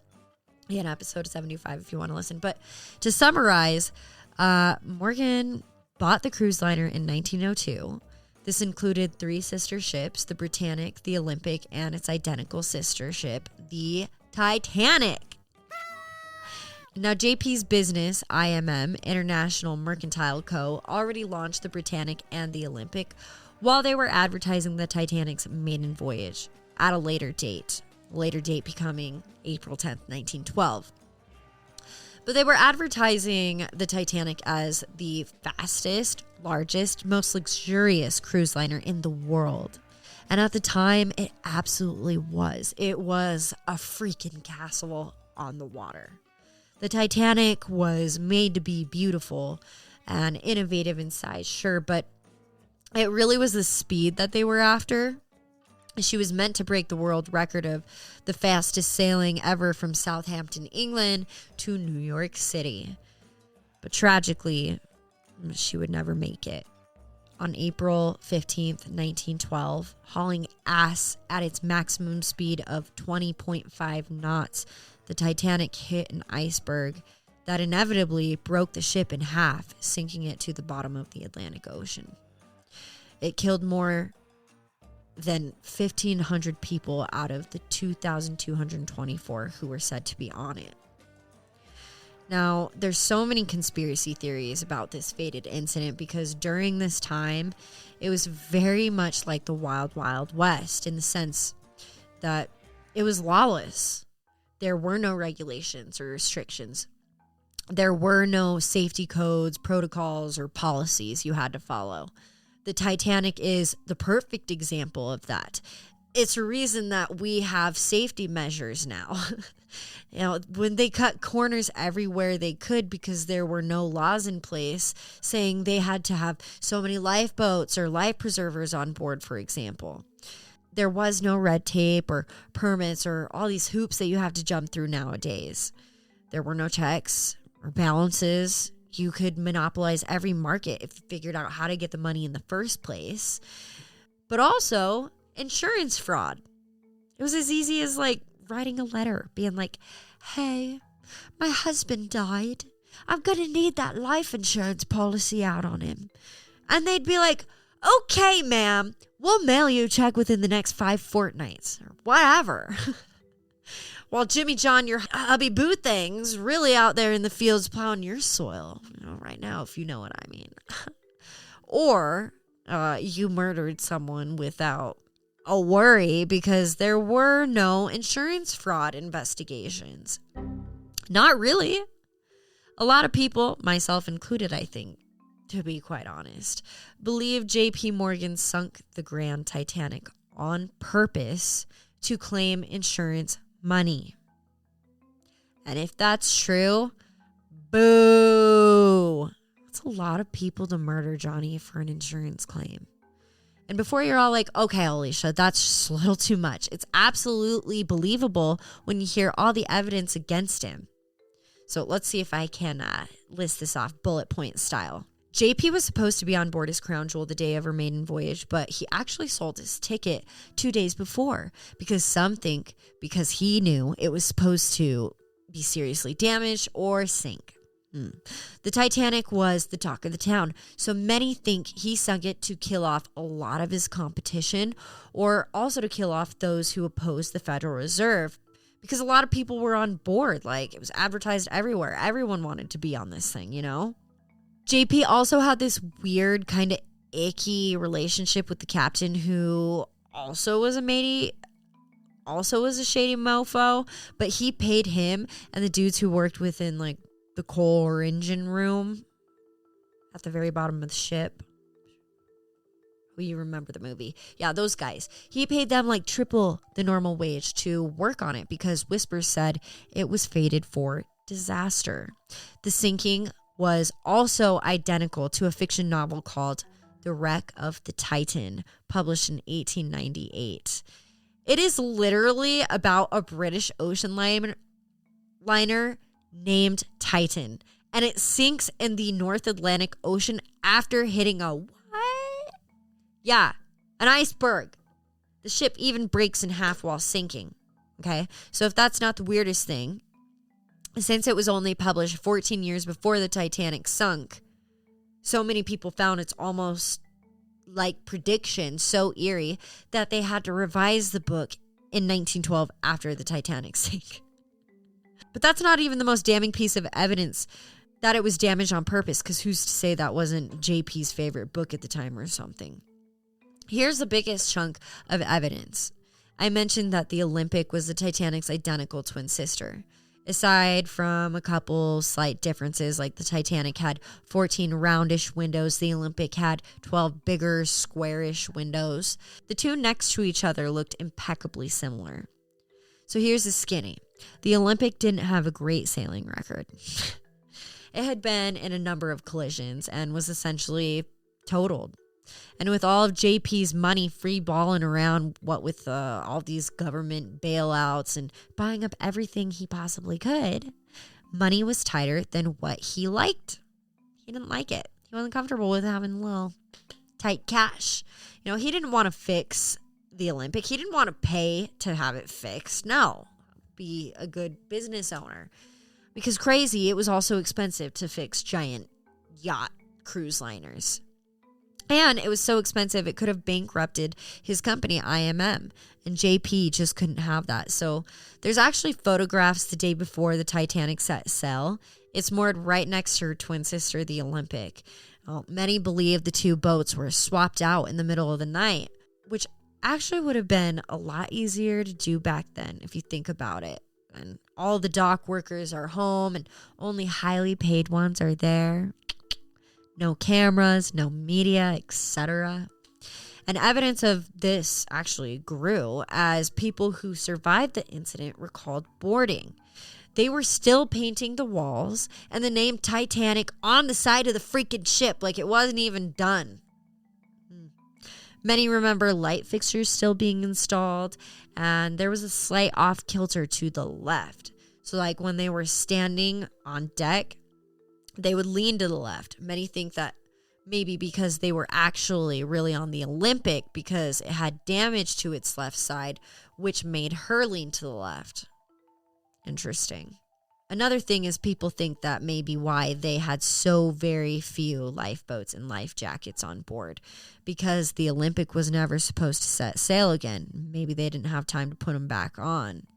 Yeah, an episode 75 if you want to listen. But to summarize, Morgan bought the cruise liner in 1902. This included 3 sister ships, the Britannic, the Olympic, and its identical sister ship, the Titanic. Now, JP's business, IMM, International Mercantile Co., already launched the Britannic and the Olympic while they were advertising the Titanic's maiden voyage at a later date becoming April 10th, 1912. But they were advertising the Titanic as the fastest, largest, most luxurious cruise liner in the world. And at the time, it absolutely was. It was a freaking castle on the water. The Titanic was made to be beautiful and innovative in size, sure, but it really was the speed that they were after. She was meant to break the world record of the fastest sailing ever from Southampton, England to New York City. But tragically, she would never make it. On April 15th, 1912, hauling ass at its maximum speed of 20.5 knots, the Titanic hit an iceberg that inevitably broke the ship in half, sinking it to the bottom of the Atlantic Ocean. It killed more than 1,500 people out of the 2,224 who were said to be on it. Now, there's so many conspiracy theories about this fated incident because during this time, it was very much like the Wild Wild West in the sense that it was lawless. There were no regulations or restrictions. There were no safety codes, protocols, or policies you had to follow. The Titanic is the perfect example of that. It's a reason that we have safety measures now. You know, when they cut corners everywhere they could because there were no laws in place saying they had to have so many lifeboats or life preservers on board, for example. There was no red tape or permits or all these hoops that you have to jump through nowadays. There were no checks or balances. You could monopolize every market if you figured out how to get the money in the first place. But also, insurance fraud. It was as easy as like writing a letter, being like, hey, my husband died. I'm going to need that life insurance policy out on him. And they'd be like, okay, ma'am, we'll mail you a check within the next 5 fortnights or whatever. While Jimmy John, your hubby boo thing's really out there in the fields plowing your soil, you know, right now, if you know what I mean. Or you murdered someone without a worry because there were no insurance fraud investigations. Not really. A lot of people, myself included, I think, to be quite honest, believe J.P. Morgan sunk the Grand Titanic on purpose to claim insurance money. And if that's true, boo. That's a lot of people to murder Johnny for an insurance claim. And before you're all like, okay, Alicia, that's just a little too much. It's absolutely believable when you hear all the evidence against him. So let's see if I can list this off bullet point style. JP was supposed to be on board his crown jewel the day of her maiden voyage, but he actually sold his ticket 2 days before because some think because he knew it was supposed to be seriously damaged or sink. The Titanic was the talk of the town, so many think he sunk it to kill off a lot of his competition or also to kill off those who opposed the Federal Reserve because a lot of people were on board. Like, it was advertised everywhere. Everyone wanted to be on this thing, you know? JP also had this weird kind of icky relationship with the captain who also was a shady mofo, but he paid him and the dudes who worked within like the coal or engine room at the very bottom of the ship. Oh, you remember the movie. Yeah, those guys. He paid them like triple the normal wage to work on it because whispers said it was fated for disaster. The sinking was also identical to a fiction novel called The Wreck of the Titan, published in 1898. It is literally about a British ocean liner named Titan, and it sinks in the North Atlantic Ocean after hitting a what? Yeah, an iceberg. The ship even breaks in half while sinking. Okay, so if that's not the weirdest thing, since it was only published 14 years before the Titanic sunk, so many people found it's almost like prediction, so eerie, that they had to revise the book in 1912 after the Titanic sank. But that's not even the most damning piece of evidence that it was damaged on purpose, because who's to say that wasn't JP's favorite book at the time or something? Here's the biggest chunk of evidence. I mentioned that the Olympic was the Titanic's identical twin sister. Aside from a couple slight differences, like the Titanic had 14 roundish windows, the Olympic had 12 bigger, squarish windows. The two next to each other looked impeccably similar. So here's the skinny. The Olympic didn't have a great sailing record. It had been in a number of collisions and was essentially totaled. And with all of JP's money free balling around, what with all these government bailouts and buying up everything he possibly could, money was tighter than what he liked. He didn't like it. He wasn't comfortable with having a little tight cash. You know, he didn't want to fix the Olympic. He didn't want to pay to have it fixed. No, be a good business owner. Because crazy, it was also expensive to fix giant yacht cruise liners. And it was so expensive, it could have bankrupted his company, IMM. And JP just couldn't have that. So there's actually photographs the day before the Titanic set sail. It's moored right next to her twin sister, the Olympic. Well, many believe the two boats were swapped out in the middle of the night, which actually would have been a lot easier to do back then, if you think about it. And all the dock workers are home, and only highly paid ones are there. No cameras, no media, etc. And evidence of this actually grew as people who survived the incident recalled boarding. They were still painting the walls and the name Titanic on the side of the freaking ship like it wasn't even done. Many remember light fixtures still being installed, and there was a slight off-kilter to the left. So like when they were standing on deck, they would lean to the left. Many think that maybe because they were actually really on the Olympic because it had damage to its left side, which made her lean to the left. Interesting. Another thing is people think that may be why they had so very few lifeboats and life jackets on board, because the Olympic was never supposed to set sail again. Maybe they didn't have time to put them back on.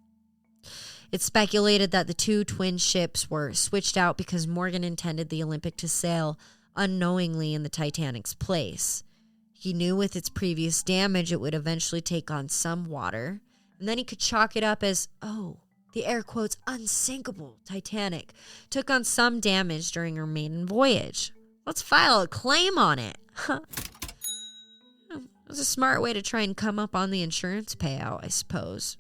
It's speculated that the two twin ships were switched out because Morgan intended the Olympic to sail unknowingly in the Titanic's place. He knew with its previous damage it would eventually take on some water, and then he could chalk it up as, oh, the air quotes unsinkable Titanic took on some damage during her maiden voyage. Let's file a claim on it. It was a smart way to try and come up on the insurance payout, I suppose.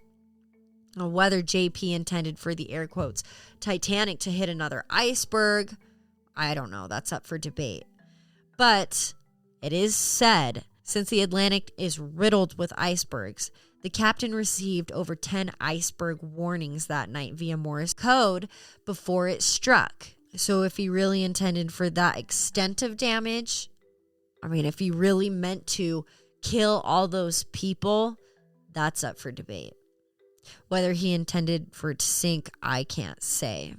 Whether JP intended for the air quotes Titanic to hit another iceberg, I don't know. That's up for debate. But it is said, since the Atlantic is riddled with icebergs, the captain received over 10 iceberg warnings that night via Morse code before it struck. So if he really intended for that extent of damage, I mean, if he really meant to kill all those people, that's up for debate. Whether he intended for it to sink, I can't say,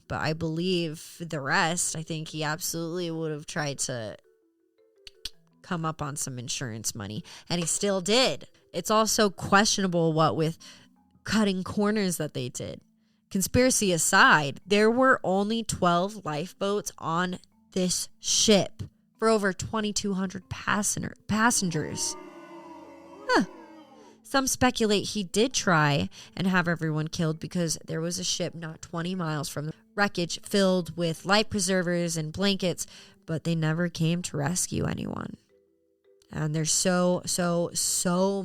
but I believe the rest. I think he absolutely would have tried to come up on some insurance money, and he still did. It's also questionable what with cutting corners that they did. Conspiracy aside, there were only 12 lifeboats on this ship for over 2,200 passengers. Some speculate he did try and have everyone killed because there was a ship not 20 miles from the wreckage filled with life preservers and blankets, but they never came to rescue anyone. And there's so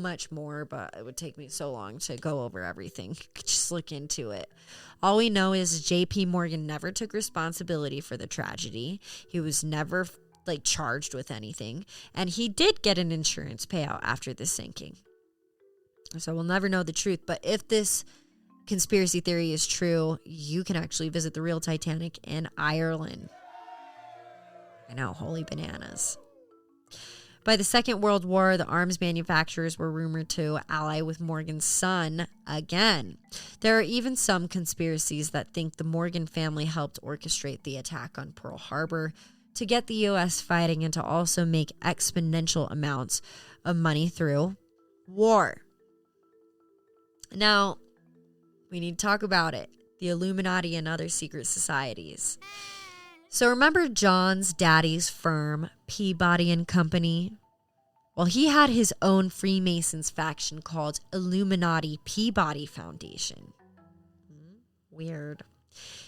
much more, but it would take me so long to go over everything. Just look into it. All we know is JP Morgan never took responsibility for the tragedy. He was never charged with anything, and he did get an insurance payout after the sinking. So we'll never know the truth, but if this conspiracy theory is true, you can actually visit the real Titanic in Ireland. I know, holy bananas. By the Second World War, the arms manufacturers were rumored to ally with Morgan's son again. There are even some conspiracies that think the Morgan family helped orchestrate the attack on Pearl Harbor to get the U.S. fighting and to also make exponential amounts of money through war. Now, we need to talk about it. The Illuminati and other secret societies. So remember John's daddy's firm, Peabody and Company? Well, he had his own Freemasons faction called Illuminati Peabody Foundation. Weird.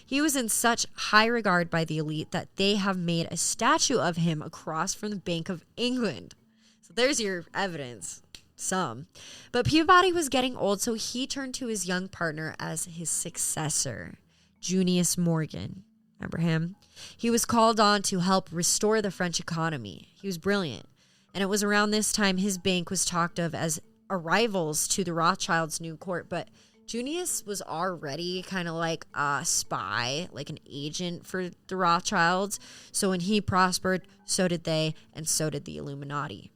He was in such high regard by the elite that they have made a statue of him across from the Bank of England. So there's your evidence. Some. But Peabody was getting old, so he turned to his young partner as his successor, Junius Morgan. Remember him? He was called on to help restore the French economy. He was brilliant. And it was around this time his bank was talked of as rivals to the Rothschilds' new court. But Junius was already kind of like a spy, like an agent for the Rothschilds. So when he prospered, so did they, and so did the Illuminati.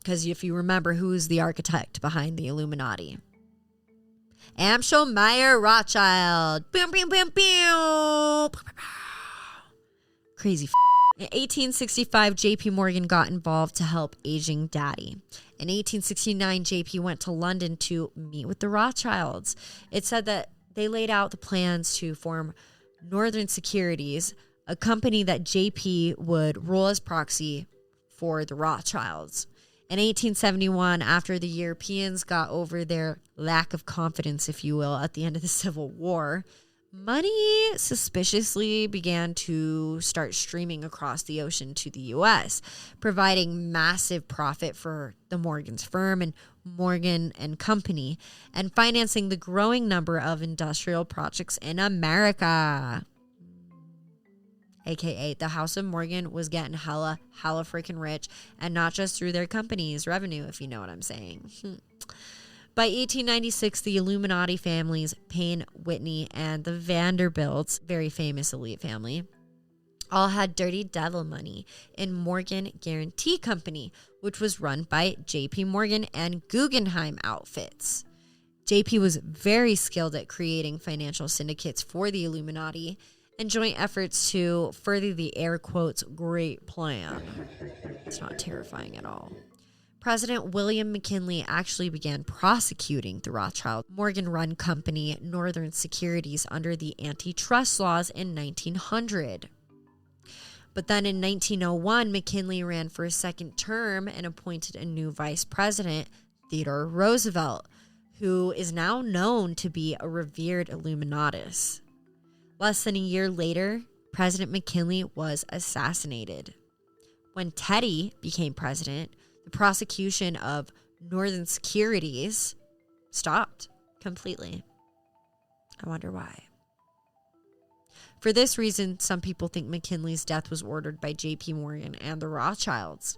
Because if you remember, who's the architect behind the Illuminati? Amschel Meyer Rothschild. Boom, boom, boom, boom. Crazy. In 1865, J.P. Morgan got involved to help aging daddy. In 1869, J.P. went to London to meet with the Rothschilds. It said that they laid out the plans to form Northern Securities, a company that J.P. would rule as proxy for the Rothschilds. In 1871, after the Europeans got over their lack of confidence, if you will, at the end of the Civil War, money suspiciously began to start streaming across the ocean to the U.S., providing massive profit for the Morgan's firm and Morgan and Company, and financing the growing number of industrial projects in America. AKA the House of Morgan was getting hella freaking rich, and not just through their company's revenue, if you know what I'm saying. By 1896, the Illuminati families, Payne, Whitney, and the Vanderbilts, very famous elite family, all had dirty devil money in Morgan Guarantee Company, which was run by J.P. Morgan and Guggenheim Outfits. J.P. was very skilled at creating financial syndicates for the Illuminati and joint efforts to further the air quotes great plan. It's not terrifying at all. President William McKinley actually began prosecuting the Rothschild Morgan-run company Northern Securities under the antitrust laws in 1900. But then in 1901, McKinley ran for a second term and appointed a new vice president, Theodore Roosevelt, who is now known to be a revered Illuminatus. Less than a year later, President McKinley was assassinated. When Teddy became president, The prosecution of Northern Securities stopped completely. I wonder why. For this reason, some people think McKinley's death was ordered by J.P. Morgan and the Rothschilds.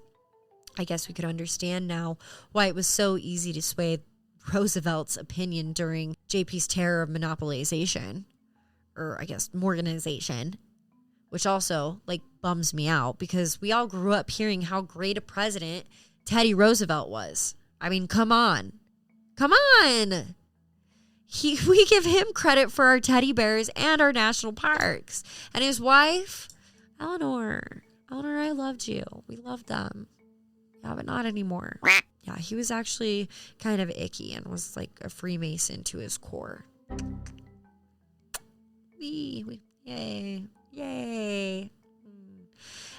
I guess we could understand now why it was so easy to sway Roosevelt's opinion during J.P.'s terror of monopolization, or I guess Morganization, which also bums me out because we all grew up hearing how great a president Teddy Roosevelt was. I mean, come on. We give him credit for our teddy bears and our national parks. And his wife, Eleanor, I loved you. We loved them. Yeah, but not anymore. Yeah, he was actually kind of icky and was like a Freemason to his core. Yay.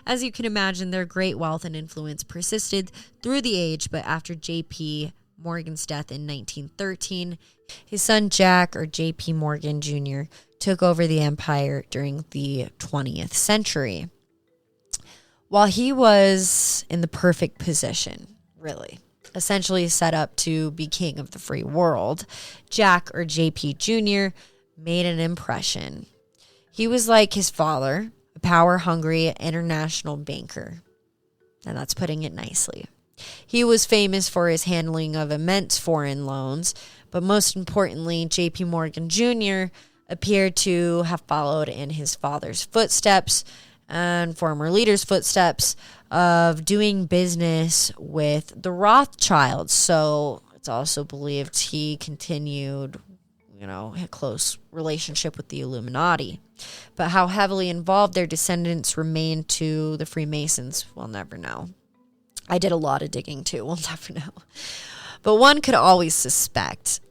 As you can imagine, their great wealth and influence persisted through the age, but after J.P. Morgan's death in 1913, his son Jack, or J.P. Morgan Jr., took over the empire during the 20th century. While he was in the perfect position, really, essentially set up to be king of the free world, Jack, or J.P. Jr., made an impression. He was like his father, a power-hungry international banker. And that's putting it nicely. He was famous for his handling of immense foreign loans, but most importantly, J.P. Morgan Jr. appeared to have followed in his father's footsteps and former leader's footsteps of doing business with the Rothschilds. So it's also believed he continued, a close relationship with the Illuminati. But how heavily involved their descendants remained to the Freemasons, we'll never know. I did a lot of digging too, we'll never know. But one could always suspect.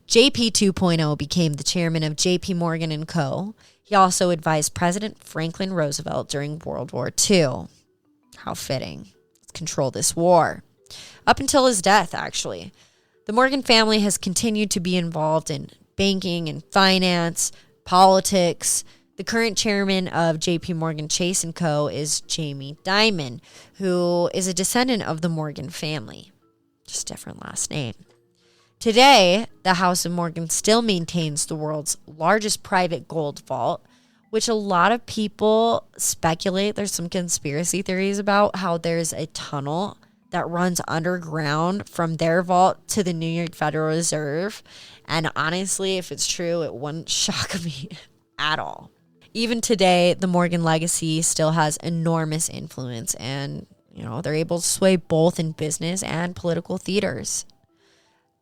JP 2.0 became the chairman of JP Morgan & Co. He also advised President Franklin Roosevelt during World War II. How fitting. Let's control this war. Up until his death, actually. The Morgan family has continued to be involved in banking and finance, politics. The current chairman of J.P. Morgan Chase & Co. is Jamie Dimon, who is a descendant of the Morgan family. Just different last name. Today, the House of Morgan still maintains the world's largest private gold vault, which a lot of people speculate. There's some conspiracy theories about how there's a tunnel that runs underground from their vault to the New York Federal Reserve. And honestly, if it's true, it wouldn't shock me at all. Even today, the Morgan legacy still has enormous influence, and, they're able to sway both in business and political theaters.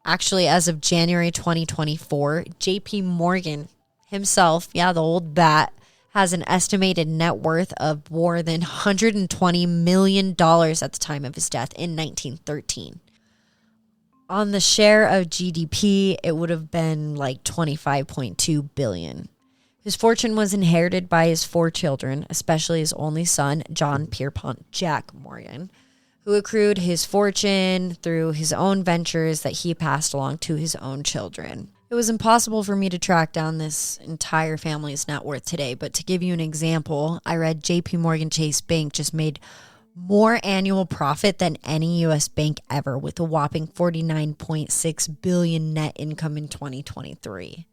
Actually, as of January 2024, J.P. Morgan himself, the old bat, has an estimated net worth of more than $120 million at the time of his death in 1913. On the share of GDP, it would have been like $25.2 billion. His fortune was inherited by his 4 children, especially his only son, John Pierpont Jack Morgan, who accrued his fortune through his own ventures that he passed along to his own children. It was impossible for me to track down this entire family's net worth today, but to give you an example, I read JP Morgan Chase Bank just made more annual profit than any U.S. bank ever, with a whopping $49.6 billion net income in 2023.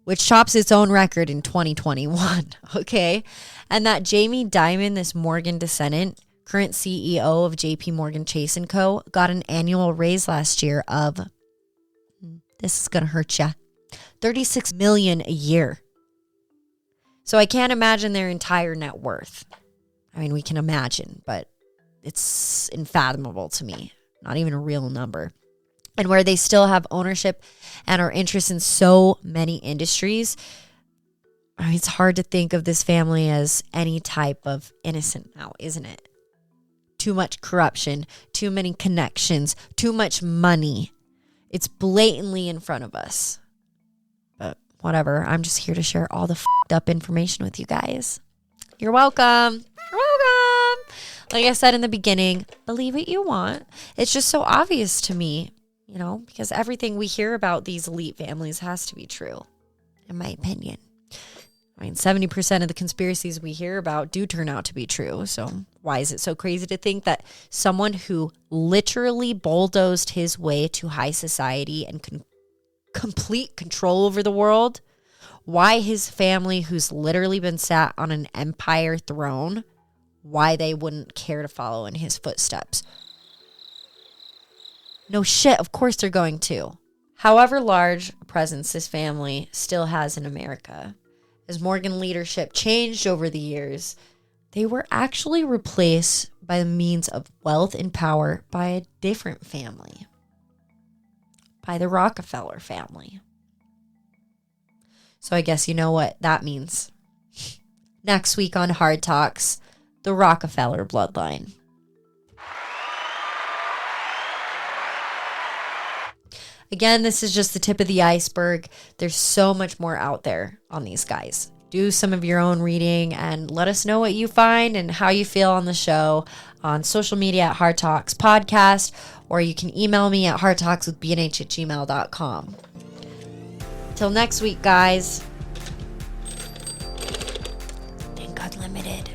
Which tops its own record in 2021, okay? And that Jamie Dimon, this Morgan descendant, current CEO of JP Morgan Chase & Co., got an annual raise last year of, this is going to hurt ya, $36 million a year. So I can't imagine their entire net worth. I mean, we can imagine, but it's unfathomable to me. Not even a real number. And where they still have ownership and are interested in so many industries, I mean, it's hard to think of this family as any type of innocent now, isn't it? Too much corruption, too many connections, too much money. It's blatantly in front of us. But whatever, I'm just here to share all the f***ed up information with you guys. You're welcome. You're welcome. Like I said in the beginning, believe what you want. It's just so obvious to me. Because everything we hear about these elite families has to be true, in my opinion. I mean, 70% of the conspiracies we hear about do turn out to be true. So why is it so crazy to think that someone who literally bulldozed his way to high society and complete control over the world, why his family, who's literally been sat on an empire throne, why they wouldn't care to follow in his footsteps? No shit, of course they're going to. However large a presence this family still has in America, as Morgan leadership changed over the years, they were actually replaced by the means of wealth and power by a different family, by the Rockefeller family. So I guess you know what that means. Next week on Hard Talks, the Rockefeller bloodline. Again, this is just the tip of the iceberg. There's so much more out there on these guys. Do some of your own reading and let us know what you find and how you feel on the show on social media at Hard Talks Podcast, or you can email me at hardtalkswithbnh@gmail.com. Till next week, guys. Think Unlimited.